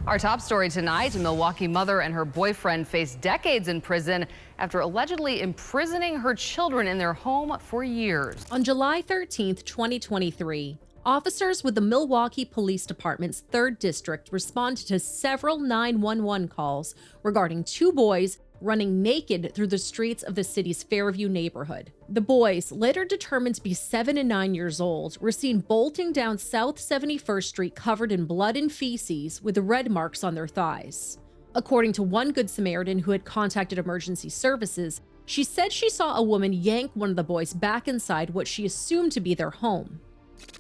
Our top story tonight, a Milwaukee mother and her boyfriend face decades in prison after allegedly imprisoning her children in their home for years. On July 13th, 2023, officers with the Milwaukee Police Department's 3rd District responded to several 911 calls regarding 2 boys running naked through the streets of the city's Fairview neighborhood. The boys, later determined to be 7 and 9 years old, were seen bolting down South 71st Street covered in blood and feces with red marks on their thighs. According to one Good Samaritan who had contacted emergency services, she said she saw a woman yank one of the boys back inside what she assumed to be their home.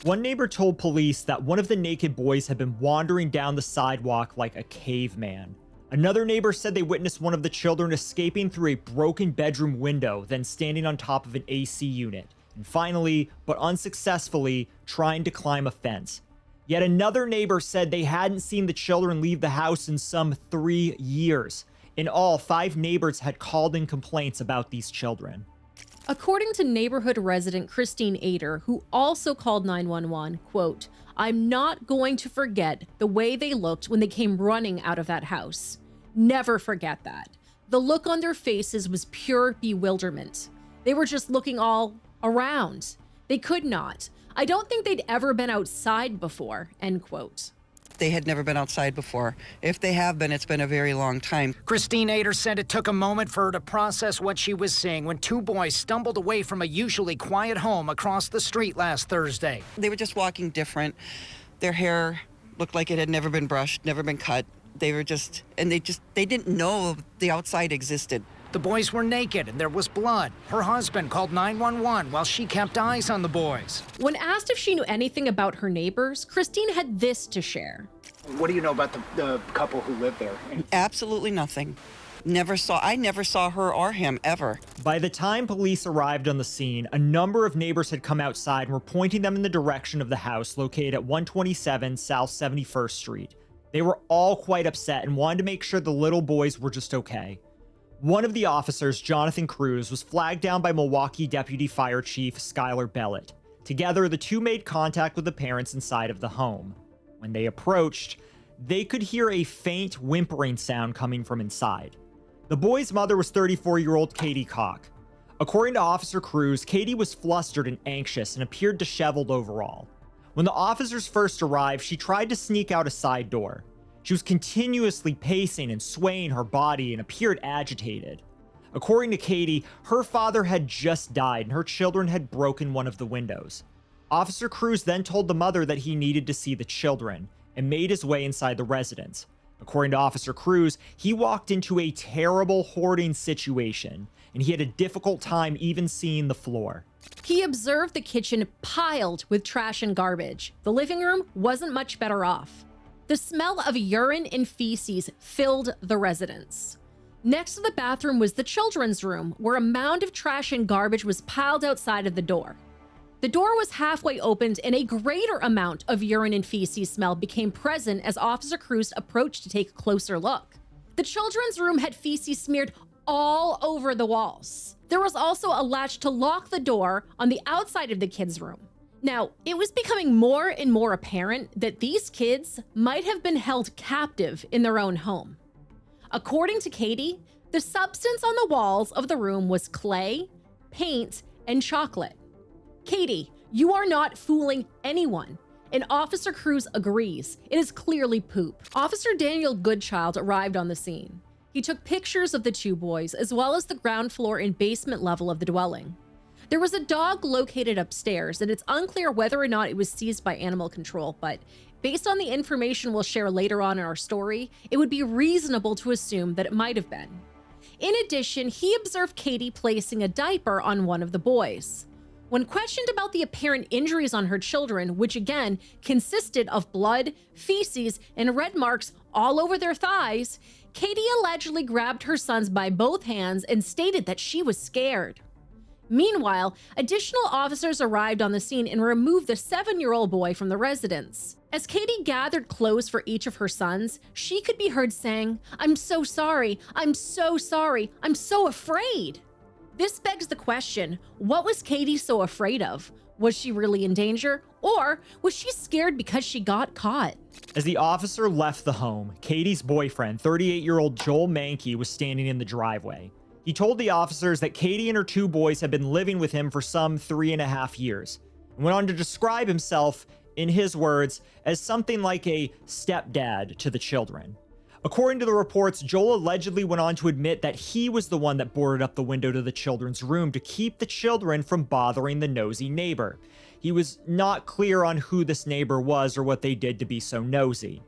One neighbor told police that one of the naked boys had been wandering down the sidewalk like a caveman. Another neighbor said they witnessed one of the children escaping through a broken bedroom window, then standing on top of an AC unit, and finally, but unsuccessfully, trying to climb a fence. Yet another neighbor said they hadn't seen the children leave the house in some 3 years. In all, 5 neighbors had called in complaints about these children. According to neighborhood resident Christine Ader, who also called 911, quote, "I'm not going to forget the way they looked when they came running out of that house. Never forget that. The look on their faces was pure bewilderment. They were just looking all around. They could not. I don't think they'd ever been outside before," end quote. They had never been outside before. If they have been, it's been a very long time. Christine Ader said it took a moment for her to process what she was seeing when 2 boys stumbled away from a usually quiet home across the street last Thursday. They were just walking different. Their hair looked like it had never been brushed, never been cut. They didn't know the outside existed. The boys were naked and there was blood. Her husband called 911 while she kept eyes on the boys. When asked if she knew anything about her neighbors, Christine had this to share. What do you know about the couple who lived there? Absolutely nothing. I never saw her or him ever. By the time police arrived on the scene, a number of neighbors had come outside and were pointing them in the direction of the house located at 127 South 71st Street. They were all quite upset and wanted to make sure the little boys were just okay. One of the officers, Jonathan Cruz, was flagged down by Milwaukee Deputy Fire Chief Skylar Bellett. Together, the two made contact with the parents inside of the home. When they approached, they could hear a faint whimpering sound coming from inside. The boy's mother was 34-year-old Katie Koch. According to Officer Cruz, Katie was flustered and anxious and appeared disheveled overall. When the officers first arrived, she tried to sneak out a side door. She was continuously pacing and swaying her body and appeared agitated. According to Katie, her father had just died and her children had broken one of the windows. Officer Cruz then told the mother that he needed to see the children and made his way inside the residence. According to Officer Cruz, he walked into a terrible hoarding situation and he had a difficult time even seeing the floor. He observed the kitchen piled with trash and garbage. The living room wasn't much better off. The smell of urine and feces filled the residence. Next to the bathroom was the children's room, where a mound of trash and garbage was piled outside of the door. The door was halfway opened and a greater amount of urine and feces smell became present as Officer Cruz approached to take a closer look. The children's room had feces smeared all over the walls. There was also a latch to lock the door on the outside of the kids' room. Now, it was becoming more and more apparent that these kids might have been held captive in their own home. According to Katie, the substance on the walls of the room was clay, paint, and chocolate. Katie, you are not fooling anyone. And Officer Cruz agrees. It is clearly poop. Officer Daniel Goodchild arrived on the scene. He took pictures of the 2 boys, as well as the ground floor and basement level of the dwelling. There was a dog located upstairs, and it's unclear whether or not it was seized by animal control, but based on the information we'll share later on in our story, it would be reasonable to assume that it might have been. In addition, he observed Katie placing a diaper on one of the boys. When questioned about the apparent injuries on her children, which again consisted of blood, feces, and red marks all over their thighs, Katie allegedly grabbed her sons by both hands and stated that she was scared. Meanwhile, additional officers arrived on the scene and removed the 7-year-old boy from the residence. As Katie gathered clothes for each of her sons, she could be heard saying, "I'm so sorry, I'm so sorry, I'm so afraid." This begs the question, what was Katie so afraid of? Was she really in danger, Or was she scared because she got caught? As the officer left the home, Katie's boyfriend, 38-year-old Joel Manke, was standing in the driveway. He told the officers that Katie and her 2 boys had been living with him for some 3.5 years, and went on to describe himself, in his words, as something like a stepdad to the children. According to the reports, Joel allegedly went on to admit that he was the one that boarded up the window to the children's room to keep the children from bothering the nosy neighbor. He was not clear on who this neighbor was or what they did to be so nosy.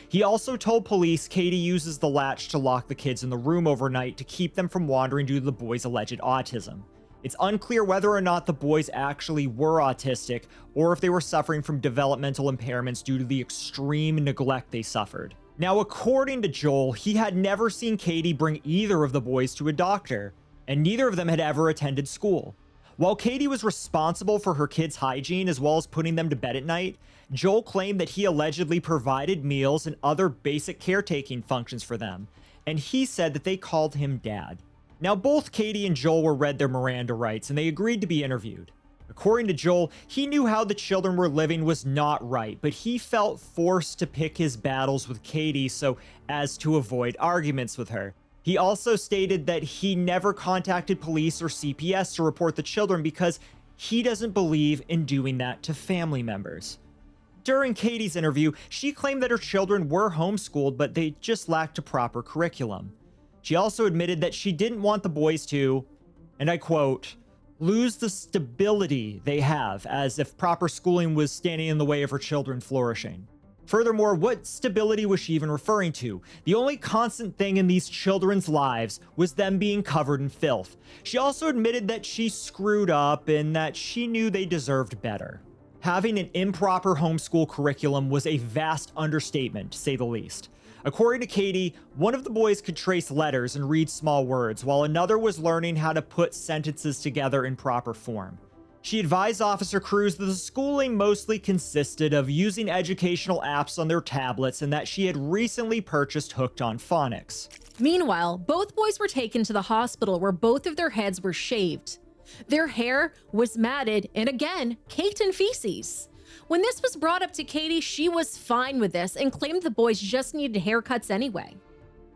He also told police Katie uses the latch to lock the kids in the room overnight to keep them from wandering due to the boys' alleged autism. It's unclear whether or not the boys actually were autistic or if they were suffering from developmental impairments due to the extreme neglect they suffered. Now, according to Joel, he had never seen Katie bring either of the boys to a doctor, and neither of them had ever attended school. While Katie was responsible for her kids' hygiene as well as putting them to bed at night, Joel claimed that he allegedly provided meals and other basic caretaking functions for them, and he said that they called him Dad. Now, both Katie and Joel were read their Miranda rights, and they agreed to be interviewed. According to Joel, he knew how the children were living was not right, but he felt forced to pick his battles with Katie so as to avoid arguments with her. He also stated that he never contacted police or CPS to report the children because he doesn't believe in doing that to family members. During Katie's interview, she claimed that her children were homeschooled, but they just lacked a proper curriculum. She also admitted that she didn't want the boys to, and I quote, lose the stability they have, as if proper schooling was standing in the way of her children flourishing. Furthermore, what stability was she even referring to? The only constant thing in these children's lives was them being covered in filth. She also admitted that she screwed up and that she knew they deserved better. Having an improper homeschool curriculum was a vast understatement, to say the least. According to Katie, one of the boys could trace letters and read small words, while another was learning how to put sentences together in proper form. She advised Officer Cruz that the schooling mostly consisted of using educational apps on their tablets and that she had recently purchased Hooked on Phonics. Meanwhile, both boys were taken to the hospital where both of their heads were shaved. Their hair was matted and again, caked in feces. When this was brought up to Katie, she was fine with this and claimed the boys just needed haircuts anyway.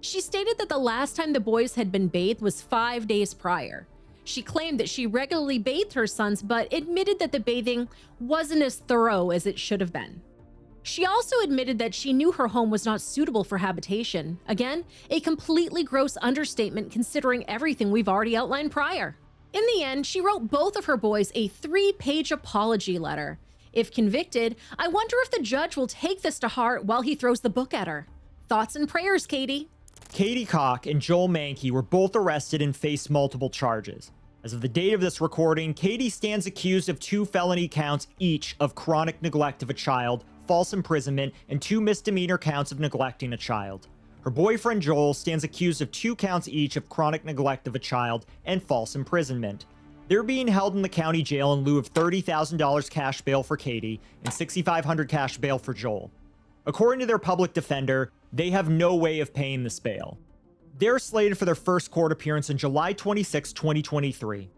She stated that the last time the boys had been bathed was 5 days prior. She claimed that she regularly bathed her sons, but admitted that the bathing wasn't as thorough as it should have been. She also admitted that she knew her home was not suitable for habitation. Again, a completely gross understatement considering everything we've already outlined prior. In the end, she wrote both of her boys a 3-page apology letter. If convicted, I wonder if the judge will take this to heart while he throws the book at her. Thoughts and prayers, Katie. Katie Koch and Joel Manke were both arrested and faced multiple charges. As of the date of this recording, Katie stands accused of 2 felony counts each of chronic neglect of a child, false imprisonment, and 2 misdemeanor counts of neglecting a child. Her boyfriend Joel stands accused of 2 counts each of chronic neglect of a child and false imprisonment. They're being held in the county jail in lieu of $30,000 cash bail for Katie and $6,500 cash bail for Joel. According to their public defender, they have no way of paying this bail. They're slated for their first court appearance on July 26, 2023.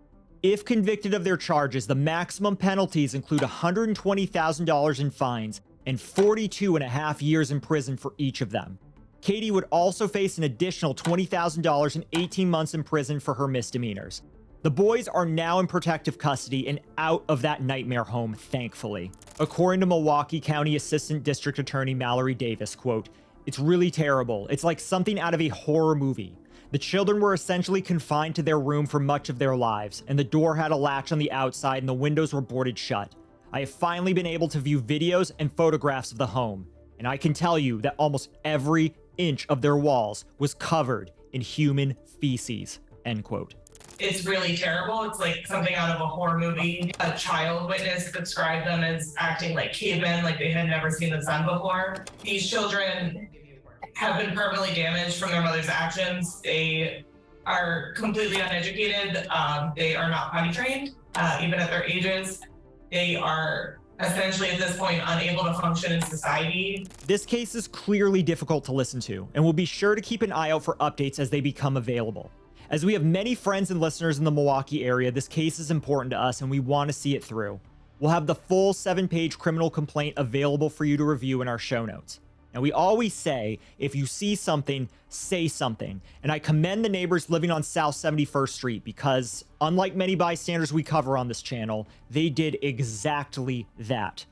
If convicted of their charges, the maximum penalties include $120,000 in fines and 42.5 years in prison for each of them. Katie would also face an additional $20,000 and 18 months in prison for her misdemeanors. The boys are now in protective custody and out of that nightmare home, thankfully. According to Milwaukee County Assistant District Attorney Mallory Davis, quote, "It's really terrible. It's like something out of a horror movie. The children were essentially confined to their room for much of their lives, and the door had a latch on the outside and the windows were boarded shut. I have finally been able to view videos and photographs of the home, and I can tell you that almost every inch of their walls was covered in human feces," end quote. It's really terrible. It's like something out of a horror movie. A child witness described them as acting like cavemen, like they had never seen the sun before. These children have been permanently damaged from their mother's actions. They are completely uneducated. They are not potty trained, even at their ages. They are essentially at this point unable to function in society. This case is clearly difficult to listen to, and we'll be sure to keep an eye out for updates as they become available. As we have many friends and listeners in the Milwaukee area, this case is important to us and we want to see it through. We'll have the full 7-page criminal complaint available for you to review in our show notes. Now, we always say, if you see something, say something. And I commend the neighbors living on South 71st Street because, unlike many bystanders we cover on this channel, they did exactly that.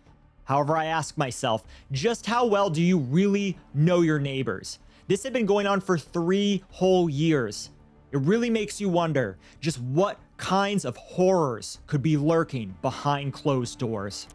However, I ask myself, just how well do you really know your neighbors? This had been going on for 3 whole years. It really makes you wonder just what kinds of horrors could be lurking behind closed doors.